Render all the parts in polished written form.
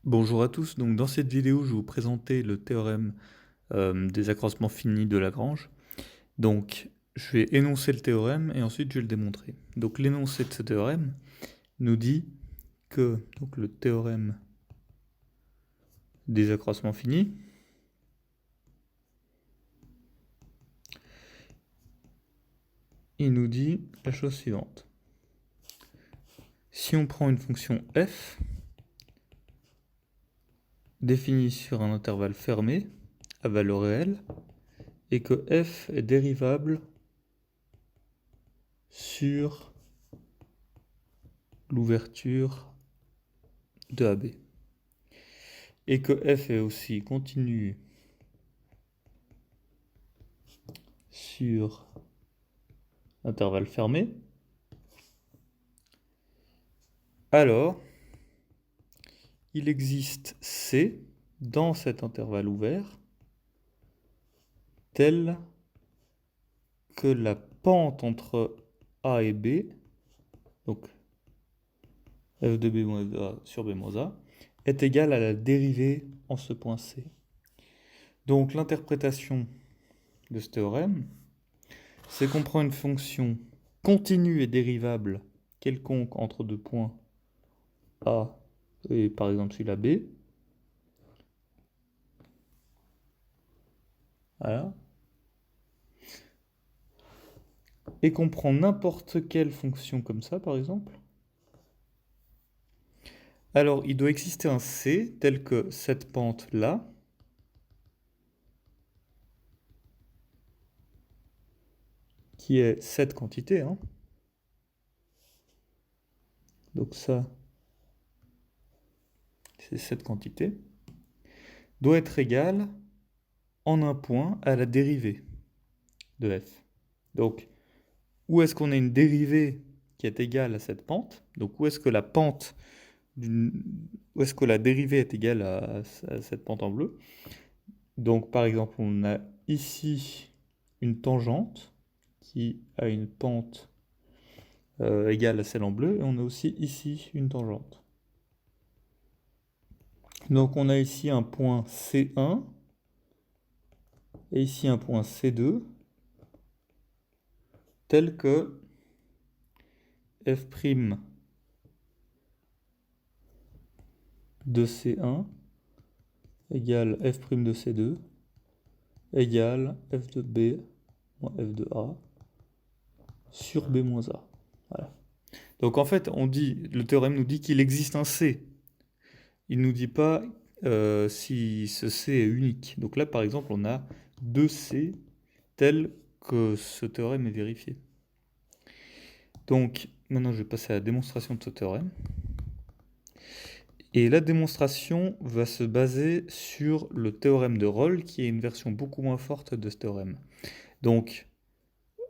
Bonjour à tous, donc dans cette vidéo je vais vous présenter le théorème des accroissements finis de Lagrange. Donc je vais énoncer le théorème et ensuite je vais le démontrer. Donc l'énoncé de ce théorème nous dit que donc, le théorème des accroissements finis il nous dit la chose suivante. Si on prend une fonction f définie sur un intervalle fermé à valeur réelle et que f est dérivable sur l'ouverture de AB et que f est aussi continu sur intervalle fermé, alors il existe C dans cet intervalle ouvert tel que la pente entre A et B, donc f de B moins f de A sur B moins A, est égale à la dérivée en ce point C. Donc l'interprétation de ce théorème, c'est qu'on prend une fonction continue et dérivable quelconque entre deux points A et par exemple celui-là B. Voilà. Et qu'on prend n'importe quelle fonction comme ça, par exemple, alors il doit exister un C tel que cette pente-là, qui est cette quantité, hein. Donc ça, c'est cette quantité, doit être égale en un point à la dérivée de f. Donc, où est-ce qu'on a une dérivée qui est égale à cette pente? Donc, où est-ce que la pente où est-ce que la dérivée est égale à cette pente en bleu? Donc, par exemple, on a ici une tangente qui a une pente égale à celle en bleu, et on a aussi ici une tangente. Donc on a ici un point C1 et ici un point C2 tel que f' de C1 égale f' de C2 égale f de B moins f de A sur B moins A. Voilà. Donc en fait, le théorème nous dit qu'il existe un C. Il ne nous dit pas si ce C est unique. Donc là, par exemple, on a deux C tels que ce théorème est vérifié. Donc maintenant, je vais passer à la démonstration de ce théorème. Et la démonstration va se baser sur le théorème de Rolle, qui est une version beaucoup moins forte de ce théorème. Donc,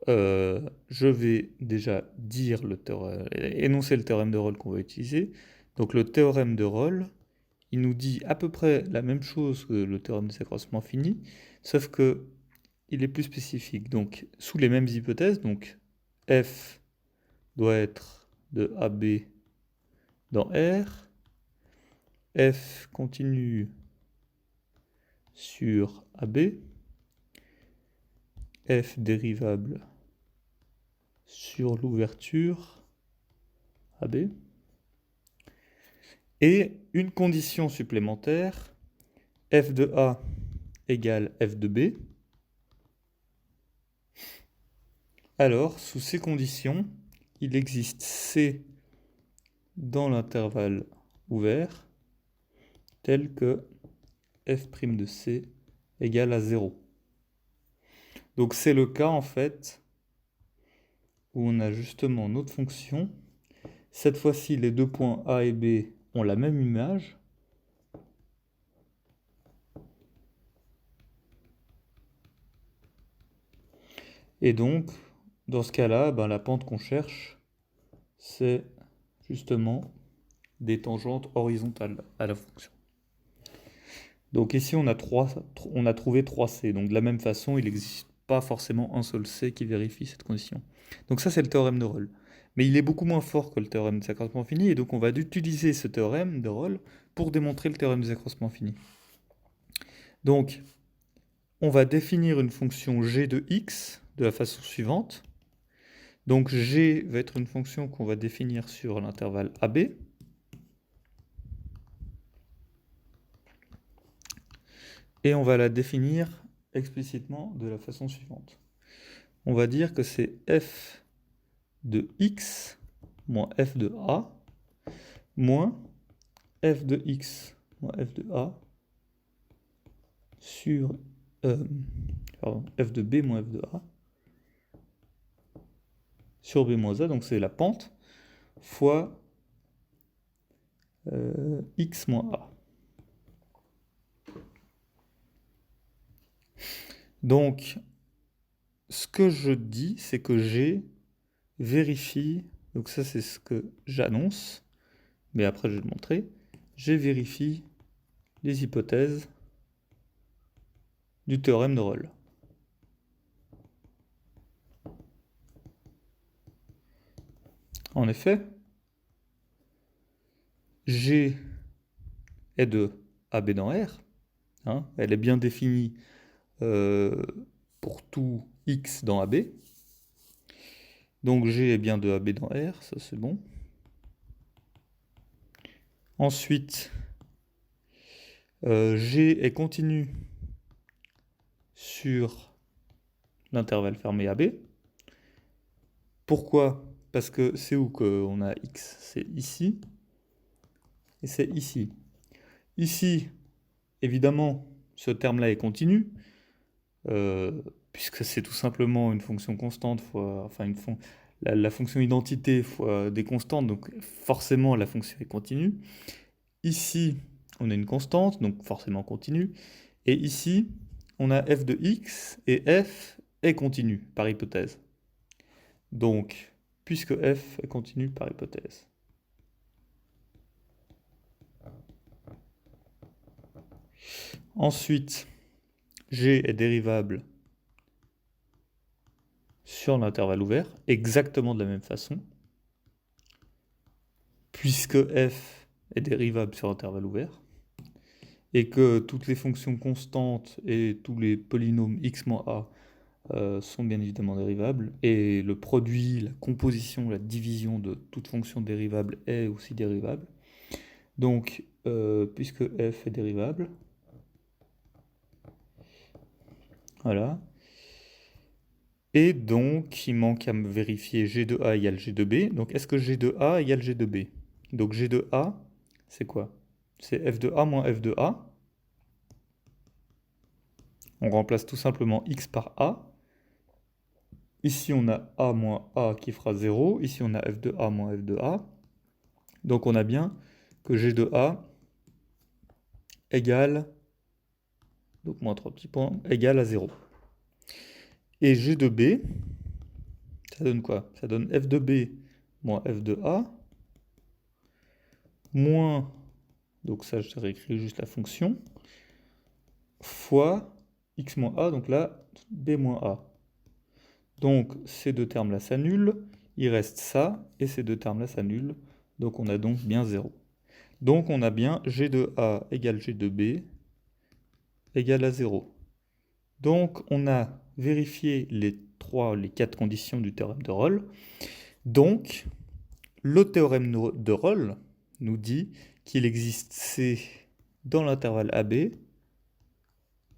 je vais déjà dire énoncer le théorème de Rolle qu'on va utiliser. Donc le théorème de Rolle, il nous dit à peu près la même chose que le théorème des accroissements finis, sauf que il est plus spécifique. Donc, sous les mêmes hypothèses, donc f doit être de AB dans R, f continue sur AB, f dérivable sur l'ouverture AB, et une condition supplémentaire, f de A égale f de B. Alors, sous ces conditions, il existe C dans l'intervalle ouvert tel que f' de C égale à 0. Donc c'est le cas en fait où on a justement notre fonction. Cette fois-ci, les deux points A et B ont la même image. Et donc, dans ce cas-là, la pente qu'on cherche, c'est justement des tangentes horizontales à la fonction. Donc ici, on a trouvé 3 C. Donc de la même façon, il n'existe pas forcément un seul C qui vérifie cette condition. Donc ça, c'est le théorème de Rolle. mais il est beaucoup moins fort que le théorème des accroissements finis, et donc on va utiliser ce théorème de Rolle pour démontrer le théorème des accroissements finis. Donc, on va définir une fonction g de x de la façon suivante. Donc g va être une fonction qu'on va définir sur l'intervalle AB. Et on va la définir explicitement de la façon suivante. On va dire que c'est f de x moins f de a moins f de x moins f de a sur f de b moins f de a sur b moins a, donc c'est la pente, fois x moins a. Donc, ce que je dis, c'est que G vérifie, donc ça c'est ce que j'annonce, mais après je vais le montrer, G vérifie les hypothèses du théorème de Rolle. En effet, G est de AB dans R, hein, elle est bien définie pour tout X dans AB. Donc G est bien de AB dans R, ça c'est bon. Ensuite, G est continu sur l'intervalle fermé AB. Pourquoi? Parce que c'est où qu'on a X? C'est ici et c'est ici. Ici, évidemment, ce terme-là est continu, puisque c'est tout simplement une fonction constante fois, enfin la fonction identité fois des constantes, donc forcément la fonction est continue. Ici, on a une constante, donc forcément continue. Et ici, on a f de x, et f est continu, par hypothèse. Donc, puisque f est continu par hypothèse. Ensuite, g est dérivable sur l'intervalle ouvert, exactement de la même façon, puisque f est dérivable sur l'intervalle ouvert, et que toutes les fonctions constantes et tous les polynômes x moins a sont bien évidemment dérivables, et le produit, la composition, la division de toute fonction dérivable est aussi dérivable. Donc, puisque f est dérivable, voilà. Et donc, il manque à me vérifier g de a égale g de b. Donc, est-ce que g de a égale g de b? Donc, g de a, c'est quoi? C'est f de a moins f de a. On remplace tout simplement x par a. Ici, on a a moins a qui fera 0. Ici, on a f de a moins f de a. Donc, on a bien que g de a égale, donc moins 3 petits points, égale à 0. Et g de b, ça donne quoi? Ça donne f de b moins f de a, moins, donc ça je réécris juste la fonction, fois x moins a, donc là, b moins a. Donc ces deux termes-là s'annulent, il reste ça, et ces deux termes-là s'annulent, donc on a donc bien 0. Donc on a bien g de a égale g de b égale à 0. Donc on a vérifié les 4 conditions du théorème de Rolle. Donc le théorème de Rolle nous dit qu'il existe C dans l'intervalle AB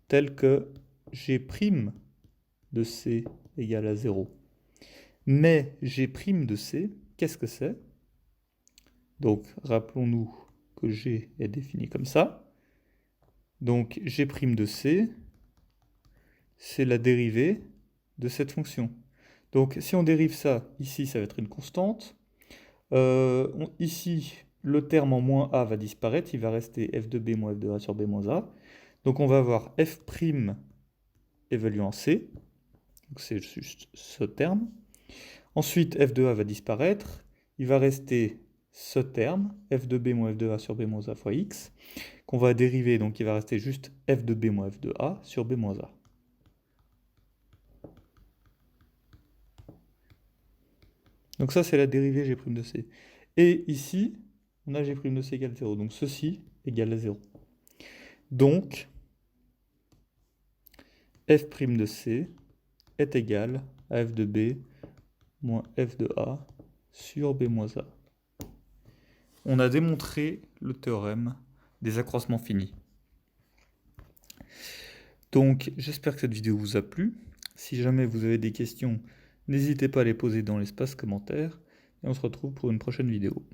tel que G' de C égale à 0. Mais G' de C, qu'est-ce que c'est? Donc rappelons-nous que G est défini comme ça. Donc G' de C, c'est la dérivée de cette fonction. Donc si on dérive ça, ici ça va être une constante. Ici, le terme en moins a va disparaître, il va rester f de b moins f de a sur b moins a. Donc on va avoir f' évalué en c, donc c'est juste ce terme. Ensuite, f de a va disparaître, il va rester ce terme, f de b moins f de a sur b moins a fois x, qu'on va dériver, donc il va rester juste f de b moins f de a sur b moins a. Donc ça, c'est la dérivée g' de c. Et ici, on a g' de c égale 0. Donc ceci égale 0. Donc, f' de c est égal à f de b moins f de a sur b moins a. On a démontré le théorème des accroissements finis. Donc, j'espère que cette vidéo vous a plu. Si jamais vous avez des questions, n'hésitez pas à les poser dans l'espace commentaire. Et on se retrouve pour une prochaine vidéo.